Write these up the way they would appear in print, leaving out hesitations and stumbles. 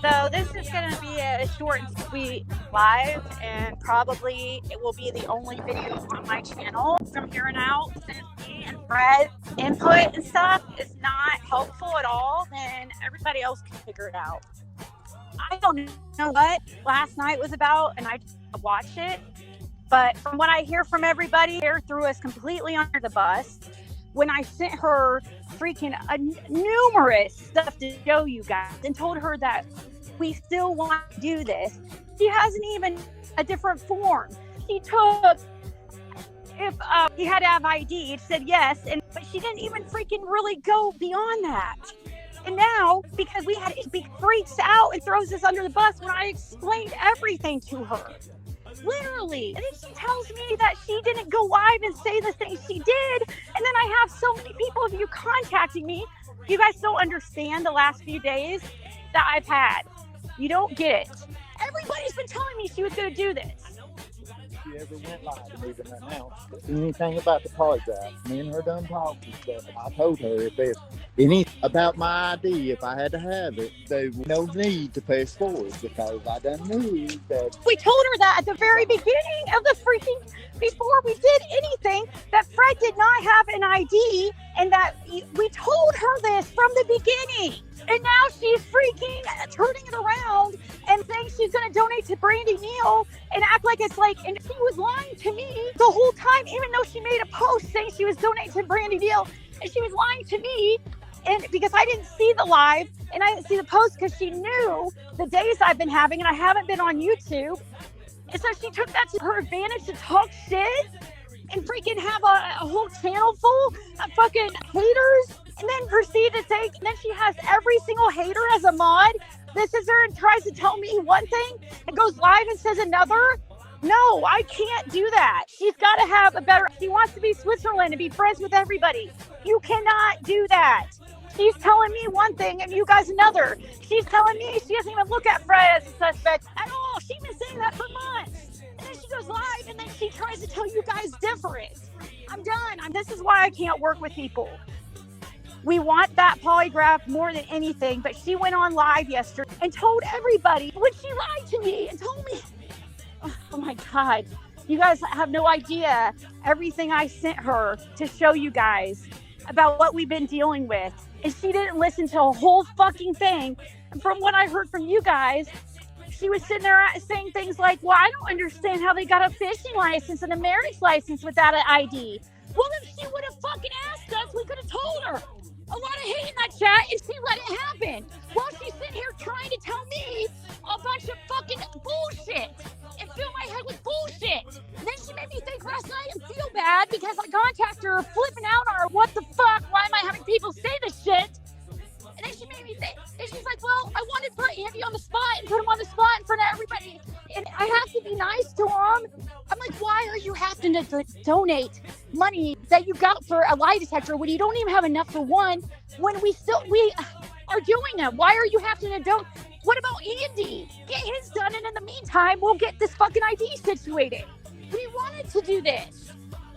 So this is going to be a short and sweet live, and probably it will be the only video on my channel from here on out. Since me and Fred's input and stuff is not helpful at all, then everybody else can figure it out. I don't know what last night was about, and I didn't watch it. But from what I hear from everybody, they threw us completely under the bus. When I sent her freaking numerous stuff to show you guys and told her that we still want to do this, she hasn't even a different form. She took, if you had to have ID, it said yes, but she didn't even freaking really go beyond that. And now, because she freaks out and throws us under the bus when I explained everything to her. Literally. And then she tells me that she didn't go live and say the things she did. And then I have so many people of you contacting me. You guys don't understand the last few days that I've had. You don't get it. Everybody's been telling me she was going to do this. She ever went live and even announced anything about the polygraph. Me and her done talked and stuff. And I told her if there's any about my ID, if I had to have it, there was no need to press forward because I done knew that. We told her that at the very beginning of the freaking, before we did anything, that Fred did not have an ID, and that we told her this from the beginning. And now she's freaking turning it around and saying she's going to donate to Brandy Neal and act like it's like, and she was lying to me the whole time, even though she made a post saying she was donating to Brandy Neal, and she was lying to me. And because I didn't see the live and I didn't see the post because she knew the days I've been having and I haven't been on YouTube. And so she took that to her advantage to talk shit and freaking have a whole channel full of fucking haters, and then proceed to take, and then she has every single hater as a mod. This is her and tries to tell me one thing and goes live and says another. No, I can't do that. She's got to have a better, she wants to be Switzerland and be friends with everybody. You cannot do that. She's telling me one thing and you guys another. She's telling me she doesn't even look at Fred as a suspect at all. She's been saying that for months. And then she goes live and then she tries to tell you guys different. I'm done. This is why I can't work with people. We want that polygraph more than anything, but she went on live yesterday and told everybody when she lied to me and told me, oh my God, you guys have no idea everything I sent her to show you guys about what we've been dealing with. And she didn't listen to a whole fucking thing. And from what I heard from you guys, she was sitting there saying things like, well, I don't understand how they got a fishing license and a marriage license without an ID. Well, if she would have fucking asked us, we could have told her. A lot of hate in that chat, and she let it happen. While she's sitting here trying to tell me a bunch of fucking bullshit and fill my head with bullshit. And then she made me think last night and feel bad because I contacted her flipping out on her. What the fuck? Why am I having people say this shit? And then she made me think, and she's like, well, I wanted to put Andy on the spot and put him on the spot in front of everybody. And I have to be nice to him. I'm like, why are you having to donate money that you got for a lie detector when you don't even have enough for one, when we are doing it? Why are you having to donate? What about Andy? Get his done, and in the meantime, we'll get this fucking ID situated. We wanted to do this.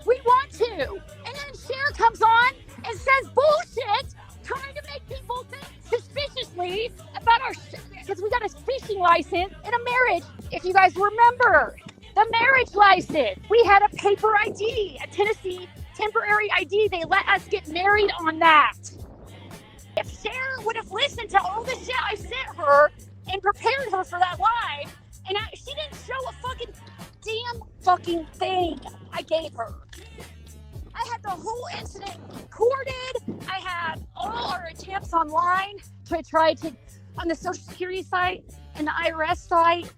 We want to. And then Cher comes on and says bullshit, trying to make people think suspiciously about our because we got a fishing license and a marriage. If you guys remember, the marriage license, we had a paper ID, a Tennessee temporary ID. They let us get married on that. If Cher would have listened to all the shit I sent her and prepared her for that live, and she didn't show a fucking thing I gave her. I had the whole incident recorded. I had all our attempts online to try to, on the Social Security site and the IRS site.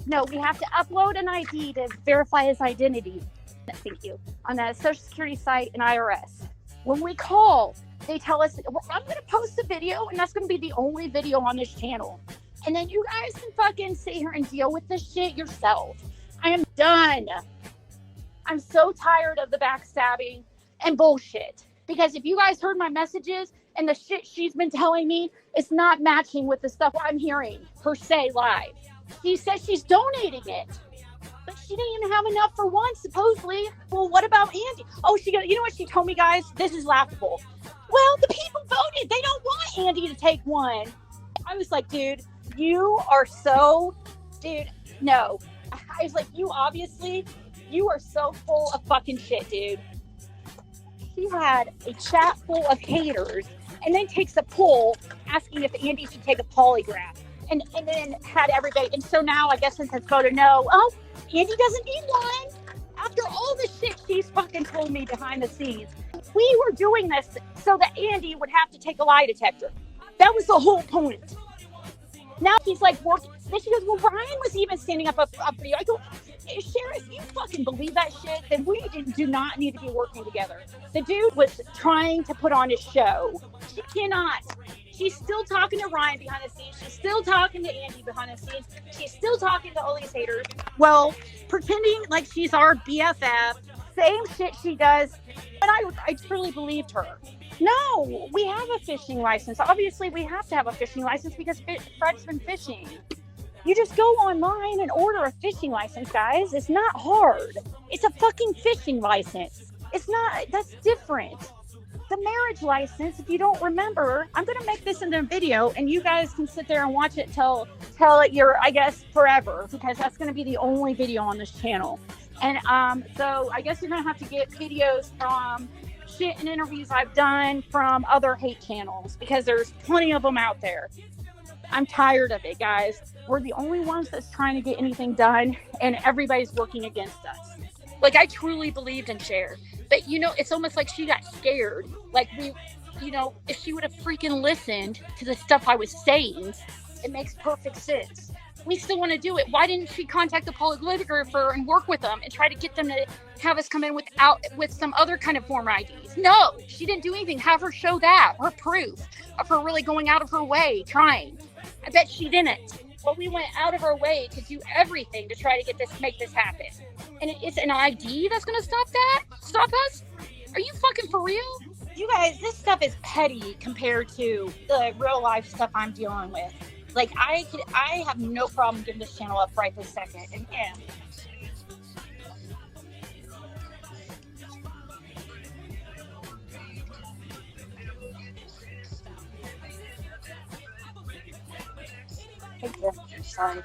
No, we have to upload an ID to verify his identity. Thank you. On the Social Security site and IRS. When we call, they tell us, well, I'm going to post a video, and that's going to be the only video on this channel. And then you guys can fucking sit here and deal with this shit yourself. I am done. I'm so tired of the backstabbing and bullshit. Because if you guys heard my messages and the shit she's been telling me, it's not matching with the stuff I'm hearing her say live. She says she's donating it. But she didn't even have enough for one, supposedly. Well, what about Andy? Oh, you know what she told me, guys? This is laughable. Well, the people voted. They don't want Andy to take one. I was like, dude, You are so, dude, no. I was like, you are so full of fucking shit, dude. She had a chat full of haters and then takes a poll asking if Andy should take a polygraph. And then had everybody. And so now I guess since it's voted no, oh, Andy doesn't need one. After all the shit she's fucking told me behind the scenes, we were doing this so that Andy would have to take a lie detector. That was the whole point. Now he's like working. Then she goes, well, Ryan was even standing up for you. I go, Sheriff, if you fucking believe that shit, then we do not need to be working together. The dude was trying to put on his show. She cannot. She's still talking to Ryan behind the scenes. She's still talking to Andy behind the scenes. She's still talking to all these haters. Well, pretending like she's our BFF. Same shit she does. And I truly believed her. No, we have a fishing license. Obviously, we have to have a fishing license because Fred's been fishing. You just go online and order a fishing license, guys. It's not hard. It's a fucking fishing license. It's not, that's different. The marriage license, if you don't remember, I'm going to make this into a video and you guys can sit there and watch it till you're, I guess, forever, because that's going to be the only video on this channel. And so I guess you're going to have to get videos from shit and interviews I've done from other hate channels, because there's plenty of them out there. I'm tired of it, guys. We're the only ones that's trying to get anything done, and everybody's working against us. Like, I truly believed in Cher, but you know, it's almost like she got scared. Like, if she would have freaking listened to the stuff I was saying, it makes perfect sense. We still want to do it. Why didn't she contact the polygrapher and work with them and try to get them to have us come in with some other kind of form IDs? No, she didn't do anything. Have her show that, her proof of her really going out of her way, trying. I bet she didn't. Well, we went out of our way to do everything to try to make this happen. And it's an ID that's going to stop us? Are you fucking for real? You guys, this stuff is petty compared to the real life stuff I'm dealing with. Like, I have no problem giving this channel up right this second, and am. Thank you. Sorry.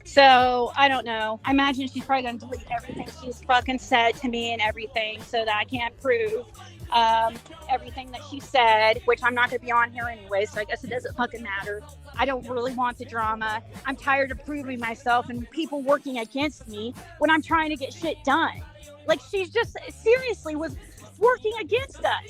So, I don't know. I imagine she's probably going to delete everything she's fucking said to me and everything so that I can't prove everything that she said, which I'm not going to be on here anyway, so I guess it doesn't fucking matter. I don't really want the drama. I'm tired of proving myself and people working against me when I'm trying to get shit done. Like, she's just seriously was working against us.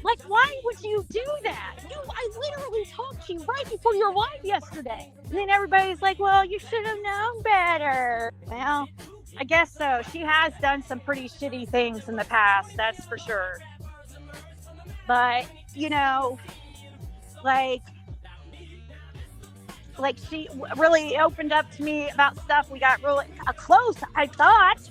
Like, why would you do that? I literally talked to you right before your live yesterday. And then everybody's like, well, you should have known better. Well, I guess so. She has done some pretty shitty things in the past, that's for sure. But, like she really opened up to me about stuff. We got really close, I thought.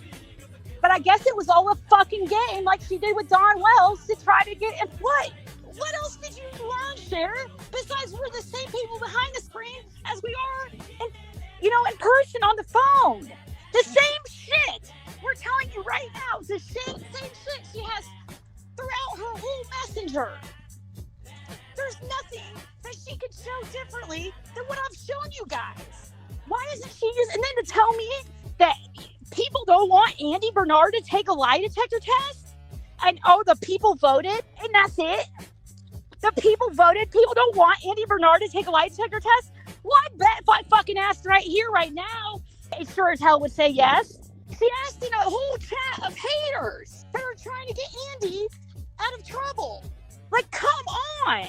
But I guess it was all a fucking game, like she did with Don Wells, to try to get. And what? What else did you learn, Cher? Besides, we're the same people behind the screen as we are, in person on the phone. The same shit. We're telling you right now, it's the same shit she has throughout her whole messenger. There's nothing that she could show differently than what I've shown you guys. Why doesn't she use? And then to tell me that people don't want Andy Bernard to take a lie detector test? And the people voted, and that's it? The people voted. People don't want Andy Bernard to take a lie detector test? Well, I bet if I fucking asked right here, right now, it sure as hell would say yes. She asked in a whole chat of haters that are trying to get Andy out of trouble. Like, come on.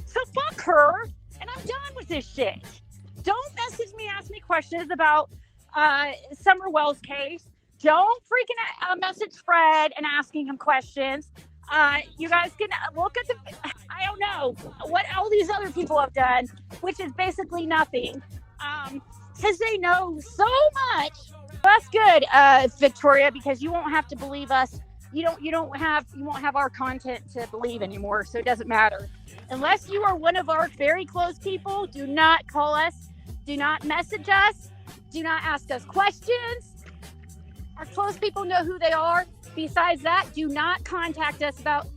So fuck her, and I'm done with this shit. Don't message me, ask me questions about Summer Wells case. Don't freaking message Fred and asking him questions. You guys can look at I don't know what all these other people have done, which is basically nothing. Because they know so much. That's good, Victoria, because you won't have to believe us. You won't have our content to believe anymore, so it doesn't matter. Unless you are one of our very close people, do not call us. Do not message us. Do not ask us questions. Our close people know who they are. Besides that, do not contact us about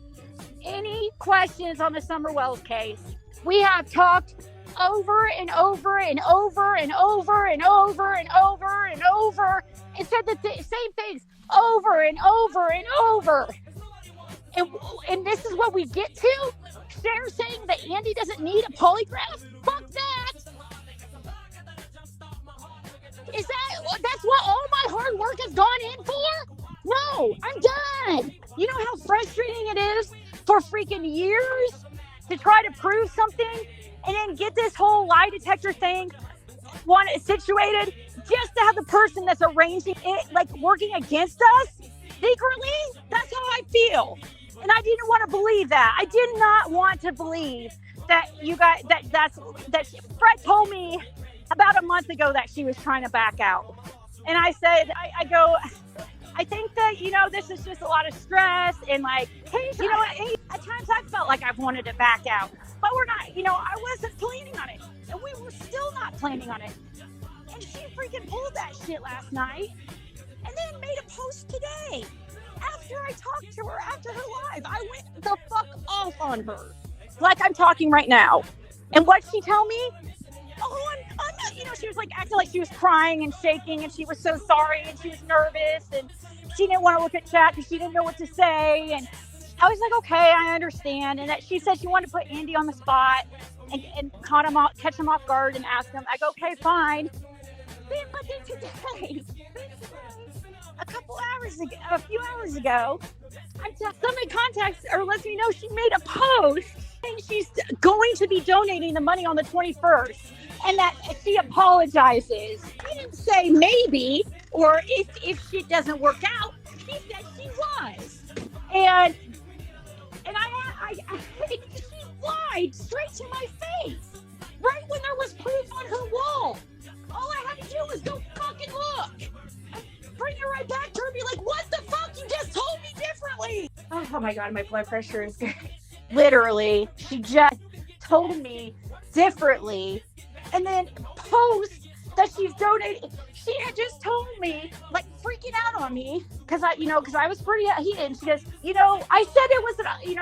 any questions on the Summer Wells case. We have talked over and over and over and over and over and over and over and said the same things over and over and over. And this is what we get to? Cher saying that Andy doesn't need a polygraph? Fuck that! That's what all my hard work has gone in for? No, I'm done. You know how frustrating it is for freaking years to try to prove something and then get this whole lie detector thing situated just to have the person that's arranging it like working against us secretly? That's how I feel. And I didn't want to believe that. I did not want to believe that you guys, Fred told me about a month ago that she was trying to back out. And I said, I go, I think that, this is just a lot of stress and like, at times I felt like I've wanted to back out, but we're not, I wasn't planning on it. And we were still not planning on it. And she freaking pulled that shit last night and then made a post today. After I talked to her, after her live, I went the fuck off on her. Like I'm talking right now. And what'd she tell me? Oh, I'm not, she was like acting like she was crying and shaking and she was so sorry and she was nervous and she didn't want to look at chat because she didn't know what to say. And I was like, okay, I understand. And that she said she wanted to put Andy on the spot and catch him off guard and ask him. I go, okay, fine. But then today, a few hours ago, somebody contacts or lets me know she made a post saying she's going to be donating the money on the 21st and that she apologizes. She didn't say maybe or if shit doesn't work out. She said she was. And she lied straight to my face right when there was proof on her wall. All I had to do was go fucking look. Bring it right back to her and be like, what the fuck? You just told me differently. Oh my God, my blood pressure is literally, she just told me differently and then post that she's donating. She had just told me, like freaking out on me because I was pretty heated. And she goes, I said it was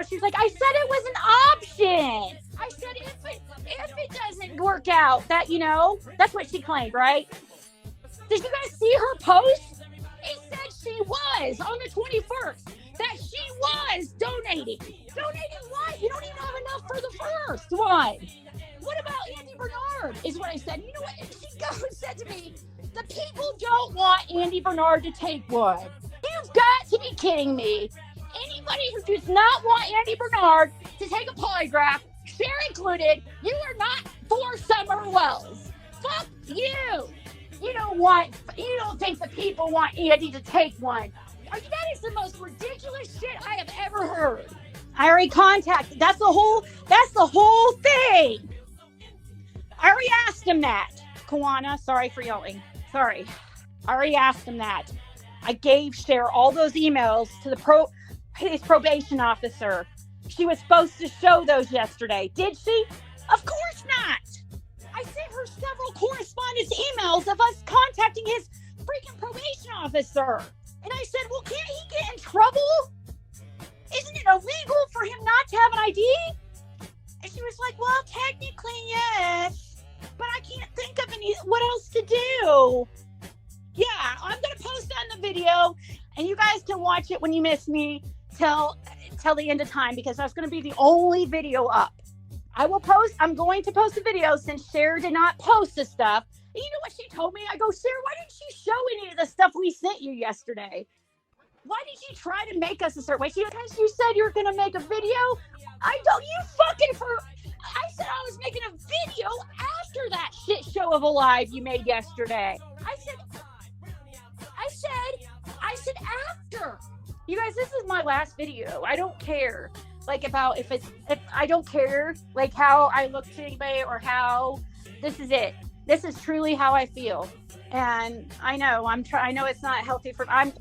she's like, I said it was an option. I said if it doesn't work out, that that's what she claimed, right? Did you guys see her post? It said she was on the 21st, that she was donating. Donating what? You don't even have enough for the first one. What about Andy Bernard is what I said. You know what? She goes and said to me, the people don't want Andy Bernard to take one. You've got to be kidding me. Anybody who does not want Andy Bernard to take a polygraph, Cher included, you are not for Summer Wells. Fuck you. You don't think the people want Andy to take one. That is the most ridiculous shit I have ever heard. I already contacted. That's the whole thing. I already asked him that. Kawana, sorry for yelling. Sorry. I already asked him that. I gave Cher all those emails to his probation officer. She was supposed to show those yesterday. Did she? Of course not. I sent her several correspondence emails of us contacting his freaking probation officer. And I said, well, can't he get in trouble? Isn't it illegal for him not to have an ID? And she was like, well, technically, yes. But I can't think of what else to do. Yeah, I'm going to post that in the video. And you guys can watch it when you miss me till the end of time. Because that's going to be the only video up. I'm going to post a video since Cher did not post the stuff. And you know what she told me? I go, Cher, why didn't you show any of the stuff we sent you yesterday? Why did you try to make us a certain way? Because you said you were going to make a video. I said I was making a video after that shit show of a live you made yesterday. I said after. You guys, this is my last video. I don't care. Like about if I don't care like how I look to anybody or how this is it. This is truly how I feel. And I know I know it's not healthy but I'm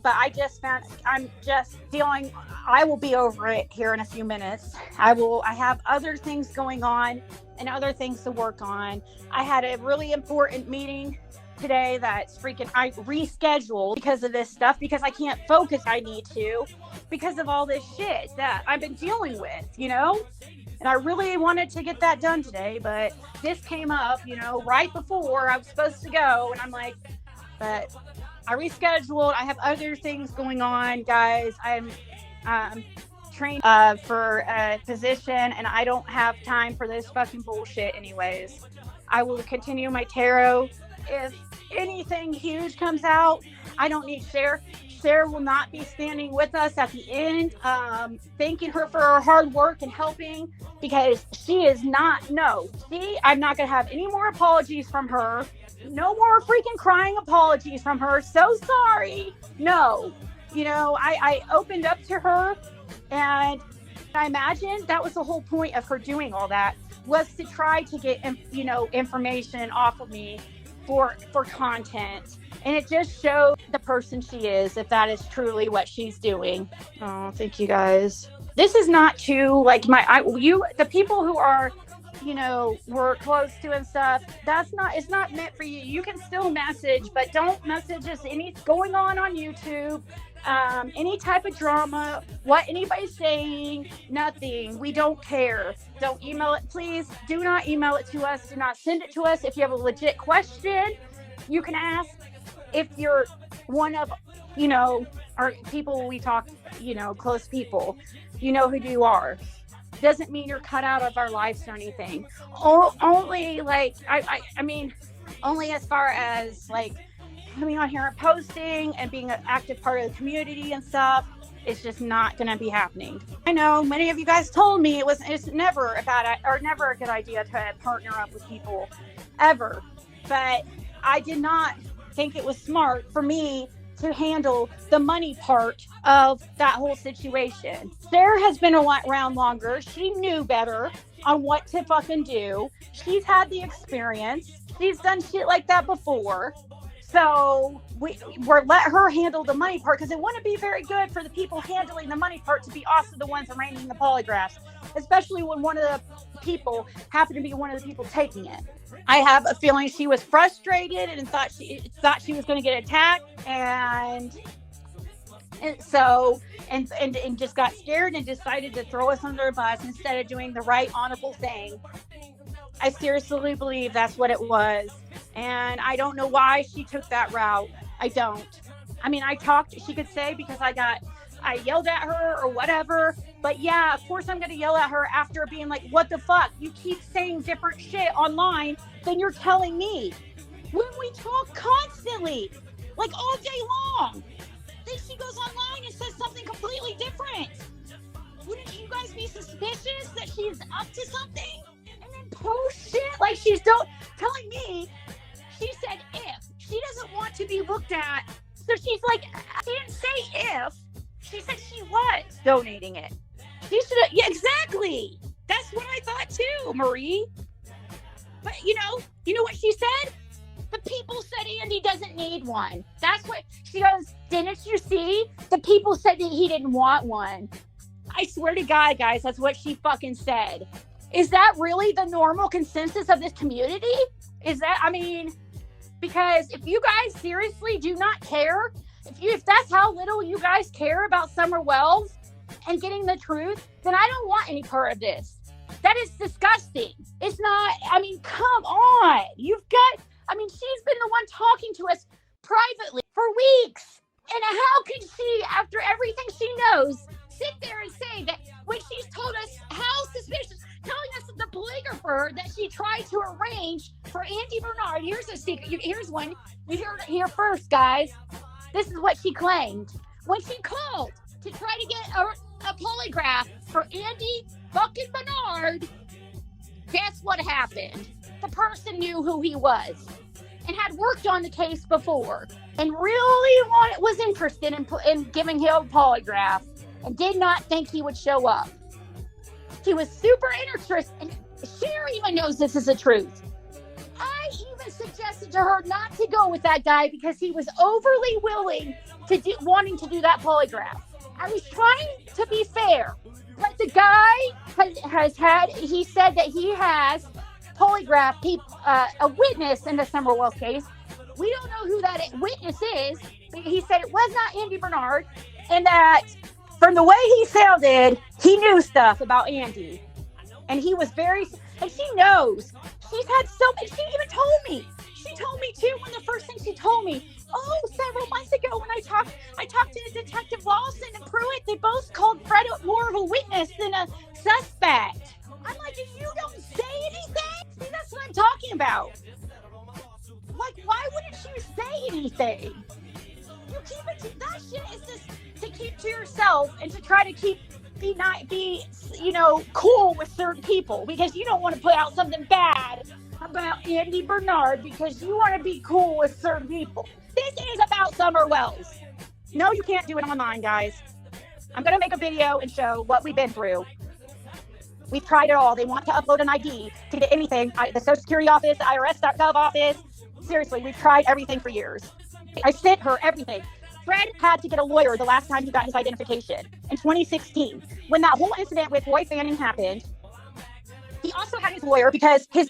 just feeling I will be over it here in a few minutes. I have other things going on and other things to work on. I had a really important meeting today that's freaking, I rescheduled because of this stuff, because I can't focus. I need to, because of all this shit that I've been dealing with, you know? And I really wanted to get that done today, but this came up, you know, right before I was supposed to go. And I'm like, but I rescheduled. I have other things going on, guys. I'm trained for a position, and I don't have time for this fucking bullshit anyways. I will continue my tarot. If anything huge comes out, I don't need Cher. Cher will not be standing with us at the end, thanking her for her hard work and helping, because she is not, I'm not going to have any more apologies from her. No more freaking crying apologies from her. So sorry. No. You know, I opened up to her, and I imagine that was the whole point of her doing all that, was to try to get, you know, information off of me for content. And it just showed the person she is, if that is truly what she's doing. Oh, thank you guys. This is not too, like, the people who are, you know, we're close to and stuff, it's not meant for you. You can still message, but don't message us anything going on YouTube, any type of drama, what anybody's saying, nothing. We don't care. Don't email it, please. Do not email it to us. Do not send it to us. If you have a legit question, you can ask. If you're one of, you know, our people we talk, you know, close people, you know who you are. Doesn't mean you're cut out of our lives or anything. Only, like, I mean, only as far as, like, coming on here and posting and being an active part of the community and stuff, it's just not going to be happening. I know many of you guys told me it's never never a good idea to partner up with people, ever. But I did not think it was smart for me to handle the money part of that whole situation. Sarah has been around longer. She knew better on what to fucking do. She's had the experience. She's done shit like that before. So we're let her handle the money part, because it wouldn't be very good for the people handling the money part to be also the ones arranging the polygraphs, especially when one of the people happened to be one of the people taking it. I have a feeling she was frustrated and thought she was going to get attacked, and just got scared and decided to throw us under a bus instead of doing the right honorable thing. I seriously believe that's what it was. And I don't know why she took that route. I don't. I mean, she could say because I yelled at her or whatever. But yeah, of course I'm going to yell at her after being like, what the fuck? You keep saying different shit online than you're telling me. When we talk constantly, like all day long. Then she goes online and says something completely different. Wouldn't you guys be suspicious that she's up to something? And then post shit like she's telling me, she said if. She doesn't want to be looked at. So she's like, she didn't say if. She said she was donating it. She should have, yeah, exactly. That's what I thought too, Marie. But you know what she said? The people said Andy doesn't need one. That's what she goes, didn't you see? The people said that he didn't want one. I swear to God, guys, that's what she fucking said. Is that really the normal consensus of this community? Because if you guys seriously do not care, if that's how little you guys care about Summer Wells and getting the truth, then I don't want any part of this. That is disgusting. It's not, come on. She's been the one talking to us privately for weeks. And how can she, after everything she knows, sit there and say that when she's told us how suspicious, telling us the polygrapher that she tried to arrange for Andy Bernard. Here's a secret. Here's one. You heard it here first, guys. This is what she claimed. When she called to try to get a polygraph for Andy fucking Bernard, guess what happened? The person knew who he was and had worked on the case before and really was interested in giving him a polygraph and did not think he would show up. He was super interested, and Cher even knows this is the truth. I even suggested to her not to go with that guy because he was overly willing wanting to do that polygraph. I was trying to be fair, but the guy he said that he has polygraphed a witness in the Summer Wells case we don't know who that witness is. He said it was not Andy Bernard, and that from the way he sounded, he knew stuff about Andy. And he was very, and she knows. She's had so many, she even told me. She told me too, one of the first things she told me, several months ago when I talked to Detective Lawson and Pruitt, they both called Fred more of a witness than a suspect. I'm like, if you don't say anything, see, that's what I'm talking about. Like, why wouldn't you say anything? You keep it to, that shit is just to keep to yourself and to try to be cool with certain people because you don't want to put out something bad about Andy Bernard because you want to be cool with certain people. This is about Summer Wells. No, you can't do it online, guys. I'm going to make a video and show what we've been through. We've tried it all. They want to upload an ID to get anything. The Social Security office, the IRS.gov office. Seriously, we've tried everything for years. I sent her everything. Fred had to get a lawyer the last time he got his identification in 2016. When that whole incident with Roy Fanning happened, he also had his lawyer because his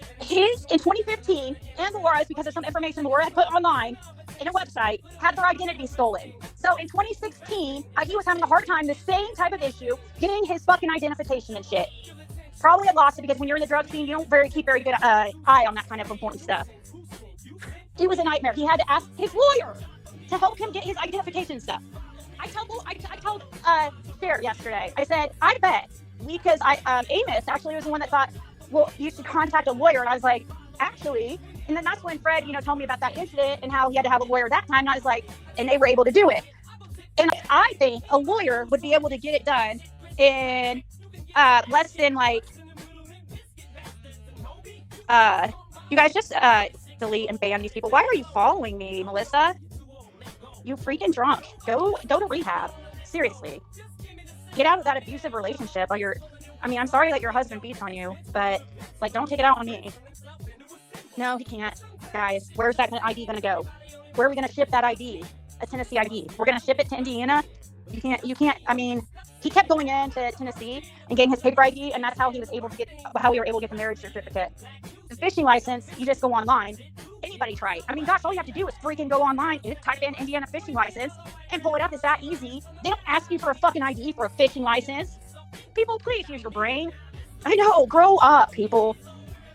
in 2015 and Laura's, because of some information Laura had put online in a website, had their identity stolen. So in 2016, he was having a hard time, the same type of issue, getting his fucking identification and shit. Probably had lost it because when you're in the drug scene, you don't keep very good eye on that kind of important stuff. It was a nightmare. He had to ask his lawyer to help him get his identification stuff. I told Cher yesterday, I said, I bet, because Amos actually was the one that thought, well, you should contact a lawyer. And I was like, actually, and then that's when Fred, told me about that incident and how he had to have a lawyer that time. And I was like, and they were able to do it. And I think a lawyer would be able to get it done in less than you guys just delete and ban these people. Why are you following me, Melissa? You freaking drunk. Go to rehab. Seriously. Get out of that abusive relationship. I'm sorry that your husband beats on you, but don't take it out on me. No, he can't. Guys, where's that ID gonna go? Where are we gonna ship that ID? A Tennessee ID. We're gonna ship it to Indiana? You can't, he kept going into Tennessee and getting his paper ID, and that's how we were able to get the marriage certificate. The fishing license, you just go online. Anybody try it. Gosh, all you have to do is freaking go online and type in Indiana fishing license and pull it up. It's that easy. They don't ask you for a fucking ID for a fishing license. People, please use your brain. I know, grow up, people.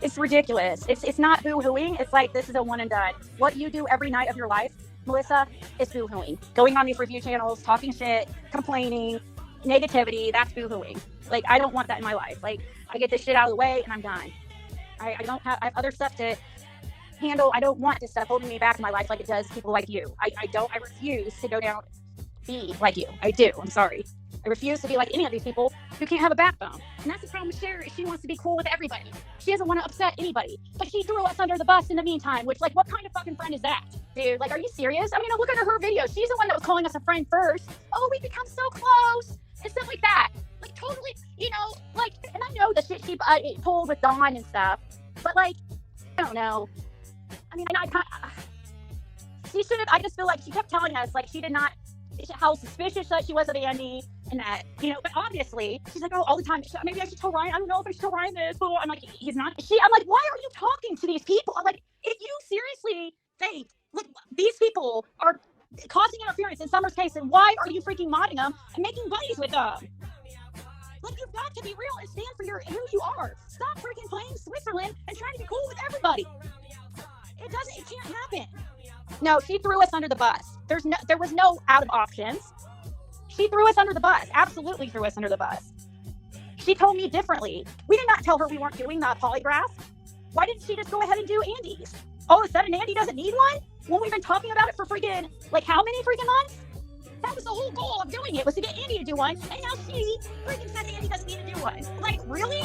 It's ridiculous. It's not boo-hooing. It's like, this is a one and done. What you do every night of your life, Melissa, is boo-hooing. Going on these review channels, talking shit, complaining, negativity, that's boo-hooing. I don't want that in my life. I get this shit out of the way and I'm done. I have other stuff to handle. I don't want this stuff holding me back in my life like it does people like you. I refuse to go down, be like you. I do. I'm sorry. I refuse to be like any of these people who can't have a backbone. And that's the problem with Cher. She wants to be cool with everybody. She doesn't want to upset anybody. But she threw us under the bus in the meantime, which, what kind of fucking friend is that? Dude, are you serious? Look at her video. She's the one that was calling us a friend first. Oh, we become so close. And stuff like that. Totally, and I know the shit she pulled with Dawn and stuff. But, I don't know. She should have, I just feel like she kept telling us, she did not, how suspicious that she was of Andy, and that, but obviously, she's like, oh, all the time, maybe I should tell Ryan, I don't know if I should tell Ryan this, but I'm like, he's not, I'm like, why are you talking to these people? I'm like, if you seriously think, these people are causing interference in Summer's case, and why are you freaking modding them and making buddies with them? You've got to be real and stand for who you are. Stop freaking playing Switzerland and trying to be cool with everybody. It can't happen. No, she threw us under the bus. There was no out of options. She threw us under the bus. Absolutely threw us under the bus. She told me differently. We did not tell her we weren't doing the polygraph. Why didn't she just go ahead and do Andy's? All of a sudden, Andy doesn't need one? When we've been talking about it for freaking, how many freaking months? That was the whole goal of doing it, was to get Andy to do one. And now she freaking says Andy doesn't need to do one. Really?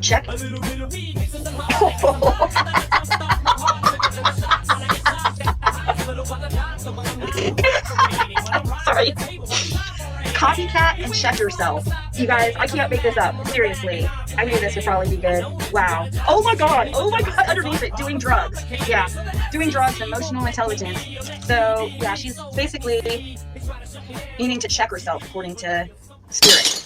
Check. Sorry. Copycat and check yourself. You guys, I can't make this up. Seriously. I knew this would probably be good. Wow. Oh my god. Underneath it, doing drugs. Yeah. doing drugs, emotional intelligence. So yeah, she's basically needing to check herself according to spirit.